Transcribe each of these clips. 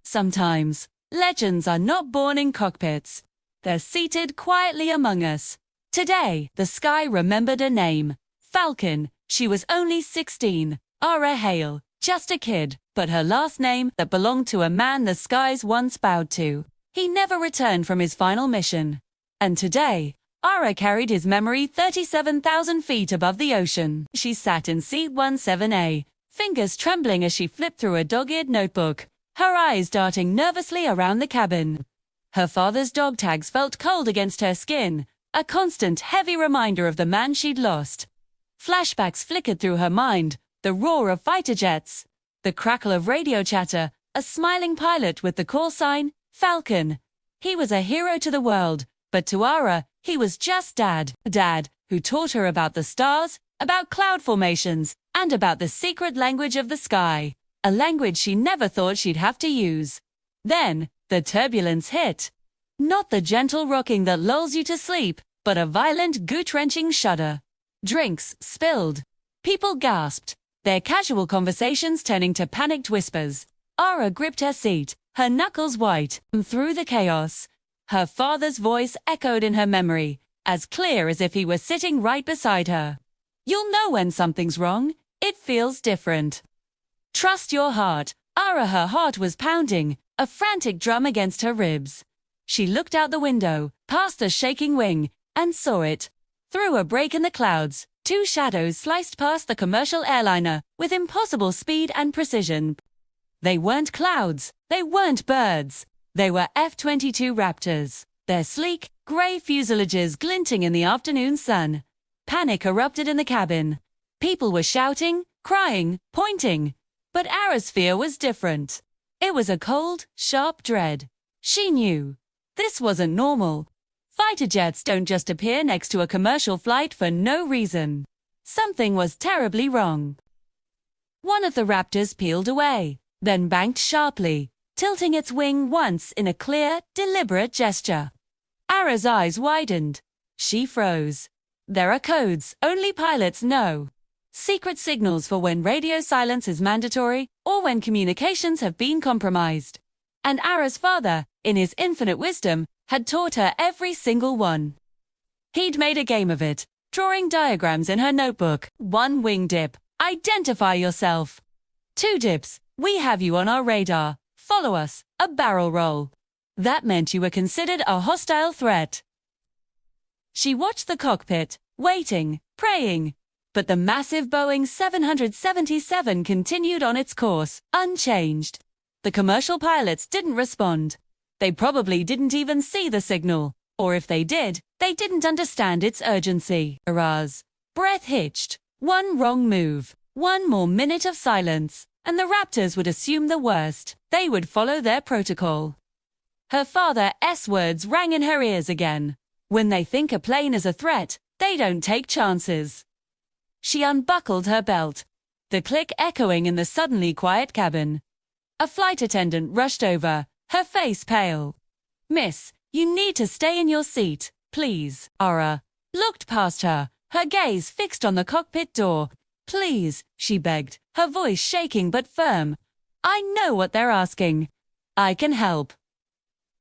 Sometimes, legends are not born in cockpits. They're seated quietly among us. Today, the sky remembered a name. Falcon. She was only 16. Ara Hale. Just a kid, but her last name that belonged to a man the skies once bowed to. He never returned from his final mission. And today, Ara carried his memory 37,000 feet above the ocean. She sat in seat 17A, fingers trembling as she flipped through a dog-eared notebook, her eyes darting nervously around the cabin. Her father's dog tags felt cold against her skin, a constant, heavy reminder of the man she'd lost. Flashbacks flickered through her mind, the roar of fighter jets, the crackle of radio chatter, a smiling pilot with the call sign, Falcon. He was a hero to the world, but to Ara, he was just Dad. Dad, who taught her about the stars, about cloud formations, and about the secret language of the sky. A language she never thought she'd have to use. Then, the turbulence hit. Not the gentle rocking that lulls you to sleep, but a violent, gut-wrenching shudder. Drinks spilled. People gasped, their casual conversations turning to panicked whispers. Ara gripped her seat, her knuckles white, and through the chaos, her father's voice echoed in her memory, as clear as if he were sitting right beside her. You'll know when something's wrong. It feels different. Trust your heart. Ara, her heart was pounding, a frantic drum against her ribs. She looked out the window, past a shaking wing, and saw it. Through a break in the clouds, two shadows sliced past the commercial airliner with impossible speed and precision. They weren't clouds. They weren't birds. They were F-22 Raptors, their sleek, grey fuselages glinting in the afternoon sun. Panic erupted in the cabin. People were shouting, crying, pointing. But Ara's fear was different. It was a cold, sharp dread. She knew. This wasn't normal. Fighter jets don't just appear next to a commercial flight for no reason. Something was terribly wrong. One of the Raptors peeled away, then banked sharply, tilting its wing once in a clear, deliberate gesture. Ara's eyes widened. She froze. There are codes only pilots know. Secret signals for when radio silence is mandatory or when communications have been compromised. And Ara's father, in his infinite wisdom, had taught her every single one. He'd made a game of it, drawing diagrams in her notebook. 1 wing dip. Identify yourself. 2 dips. We have you on our radar. Follow us. A barrel roll. That meant you were considered a hostile threat. She watched the cockpit, waiting, praying. But the massive Boeing 777 continued on its course, unchanged. The commercial pilots didn't respond. They probably didn't even see the signal, or if they did, they didn't understand its urgency. Ara's breath hitched. One wrong move, one more minute of silence, and the Raptors would assume the worst. They would follow their protocol. Her father's words rang in her ears again. When they think a plane is a threat, they don't take chances. She unbuckled her belt, the click echoing in the suddenly quiet cabin. A flight attendant rushed over, her face pale. Miss, you need to stay in your seat, please. Ara looked past her, her gaze fixed on the cockpit door. Please, she begged, her voice shaking but firm. I know what they're asking. I can help.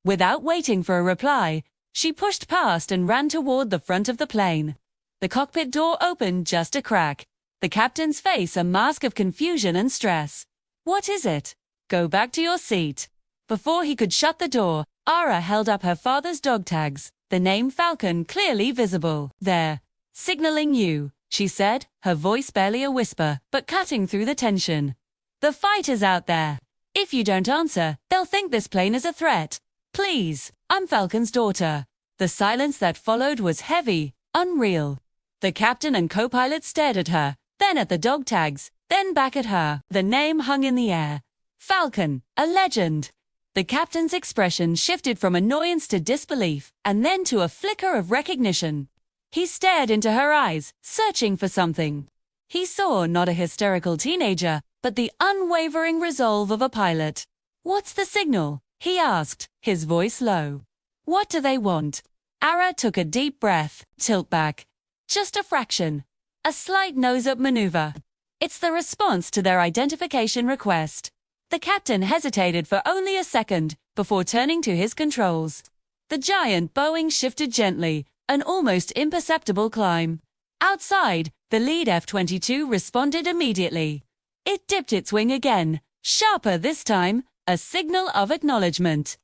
Without waiting for a reply, she pushed past and ran toward the front of the plane. The cockpit door opened just a crack, the captain's face a mask of confusion and stress. What is it? Go back to your seat. Before he could shut the door, Ara held up her father's dog tags, the name Falcon clearly visible. There. Signaling you, she said, her voice barely a whisper, but cutting through the tension. The fight is out there. If you don't answer, they'll think this plane is a threat. Please, I'm Falcon's daughter. The silence that followed was heavy, unreal. The captain and co-pilot stared at her, then at the dog tags, then back at her. The name hung in the air. Falcon, a legend. The captain's expression shifted from annoyance to disbelief, and then to a flicker of recognition. He stared into her eyes, searching for something. He saw not a hysterical teenager, but the unwavering resolve of a pilot. What's the signal? He asked, his voice low. What do they want? Ara took a deep breath, tilt back. Just a fraction. A slight nose-up maneuver. It's the response to their identification request. The captain hesitated for only a second before turning to his controls. The giant Boeing shifted gently, an almost imperceptible climb. Outside, the lead F-22 responded immediately. It dipped its wing again, sharper this time, a signal of acknowledgement.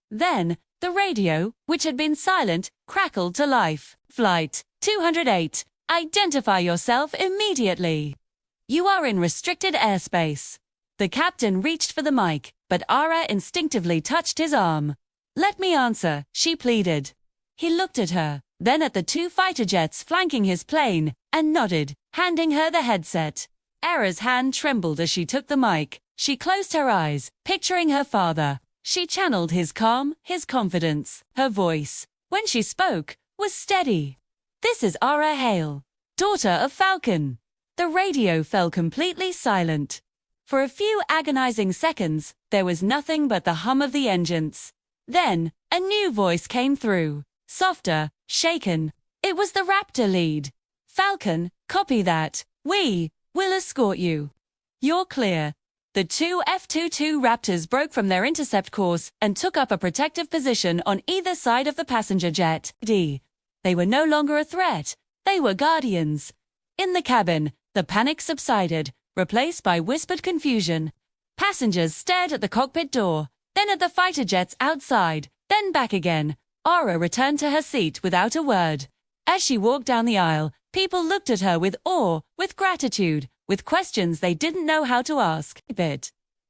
Then, the radio, which had been silent, crackled to life. Flight 208. Identify yourself immediately. You are in restricted airspace. The captain reached for the mic, but Ara instinctively touched his arm. Let me answer, she pleaded. He looked at her, then at the two fighter jets flanking his plane, and nodded, handing her the headset. Ara's hand trembled as she took the mic. She closed her eyes, picturing her father. She channeled his calm, his confidence. Her voice, when she spoke, was steady. This is Ara Hale, daughter of Falcon. The radio fell completely silent. For a few agonizing seconds, there was nothing but the hum of the engines. Then, a new voice came through, softer, shaken. It was the Raptor lead. Falcon, copy that. We will escort you. You're clear. The two F-22 Raptors broke from their intercept course and took up a protective position on either side of the passenger jet. They were no longer a threat. They were guardians. In the cabin, the panic subsided, replaced by whispered confusion. Passengers stared at the cockpit door, then at the fighter jets outside, then back again. Ara returned to her seat without a word. As she walked down the aisle, people looked at her with awe, with gratitude, with questions they didn't know how to ask.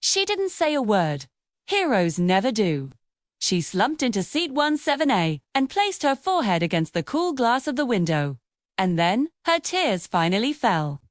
She didn't say a word. Heroes never do. She slumped into seat 17A and placed her forehead against the cool glass of the window. And then, her tears finally fell.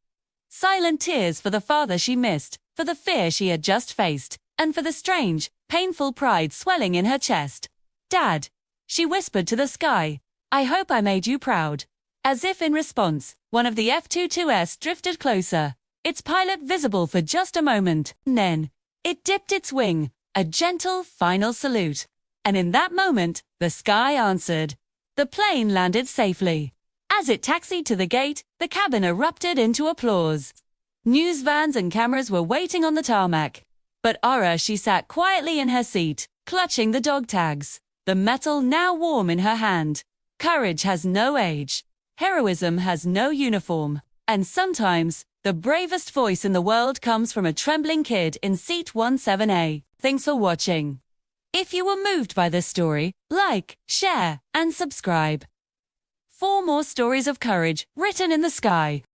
Silent tears for the father she missed, for the fear she had just faced, and for the strange, painful pride swelling in her chest. Dad, she whispered to the sky, I hope I made you proud. As if in response, one of the F-22s drifted closer, its pilot visible for just a moment. Then, it dipped its wing, a gentle, final salute. And in that moment, the sky answered. The plane landed safely. As it taxied to the gate, the cabin erupted into applause. News vans and cameras were waiting on the tarmac. But she sat quietly in her seat, clutching the dog tags, the metal now warm in her hand. Courage has no age. Heroism has no uniform. And sometimes, the bravest voice in the world comes from a trembling kid in seat 17A. Thanks for watching. If you were moved by this story, like, share, and subscribe. For more stories of courage written in the sky.